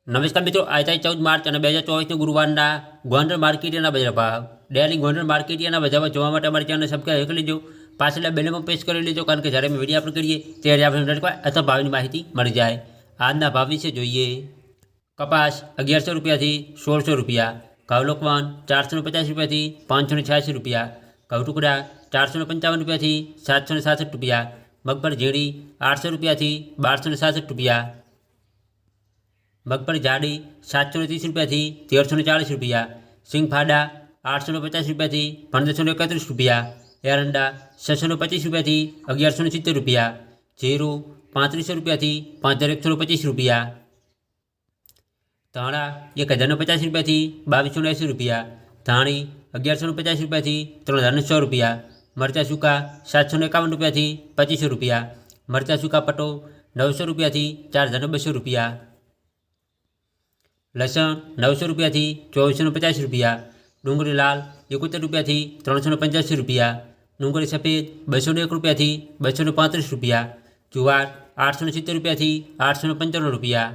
નમસ્કાર મિત્રો, આજે 14 માર્ચ અને 2024 ગુરુવારના ગોંડલ માર્કેટના બજાર ભાવ ડેલી ગોંડલ માર્કેટના બજારમાં જોવા માટે અમારી ચેનલ સબસ્ક્રાઈબ કરી લેજો, પાછળના બેલમાં પ્રેસ કરી લેજો, કારણ કે જ્યારે અમે વિડીયો અપલોડ કરીએ ત્યારે આપણે અથવા ભાવની માહિતી મળી જાય। આજના ભાવ વિશે જોઈએ। કપાસ 1100 રૂપિયાથી 1600 રૂપિયા, ઘઉં લોકવન 450 રૂપિયાથી 586 રૂપિયા, ઘઉં ટુકડા 455 રૂપિયાથી 767 રૂપિયા, મગફળી ઝીણી 800 રૂપિયાથી 1267 રૂપિયા, મગફળી જાડી 730 રૂપિયાથી 1340 રૂપિયા, સિંગફાડા 850 રૂપિયાથી 1531 રૂપિયા, એરંડા 625 રૂપિયાથી 1170 રૂપિયા, જીરું 3500 રૂપિયાથી 5125 રૂપિયા, ધાણા 1050 રૂપિયાથી 2280 રૂપિયા, ધાણી 1150 રૂપિયાથી 300100 રૂપિયા, મરચાં સૂકા 751 રૂપિયાથી 2500 રૂપિયા, મરચાં સૂકા પટો 900 રૂપિયાથી 4200 રૂપિયા, લસણ 900 રૂપિયાથી 2450 રૂપિયા, ડુંગળી લાલ 71 રૂપિયાથી 385 રૂપિયા, ડુંગળી સફેદ 201 રૂપિયાથી 235 રૂપિયા, જુવાર 870 રૂપિયાથી 855 રૂપિયા,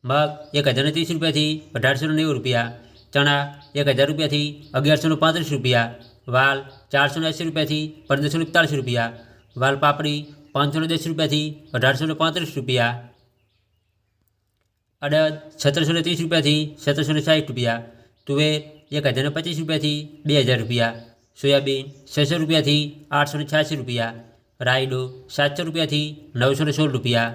મગ 1030 રૂપિયાથી 1890 રૂપિયા, ચણા 1000 રૂપિયાથી 1135 રૂપિયા, વાલ 480 રૂપિયાથી 1541 રૂપિયા, વાલ પાપડી 510 રૂપિયાથી 1835 રૂપિયા, અડદ 1730 રૂપિયાથી 1760 રૂપિયા, તુવેર 1025 રૂપિયાથી 2000 રૂપિયા, સોયાબીન 600 રૂપિયાથી 886 રૂપિયા, રાયડો 700 રૂપિયાથી 916 રૂપિયા,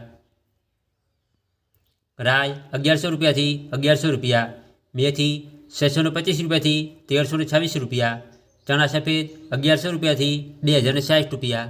રાય 1100 રૂપિયાથી 1100 રૂપિયા, મેથી 625 રૂપિયાથી 1326 રૂપિયા, ચણા સફેદ 1100 રૂપિયાથી 2060 રૂપિયા।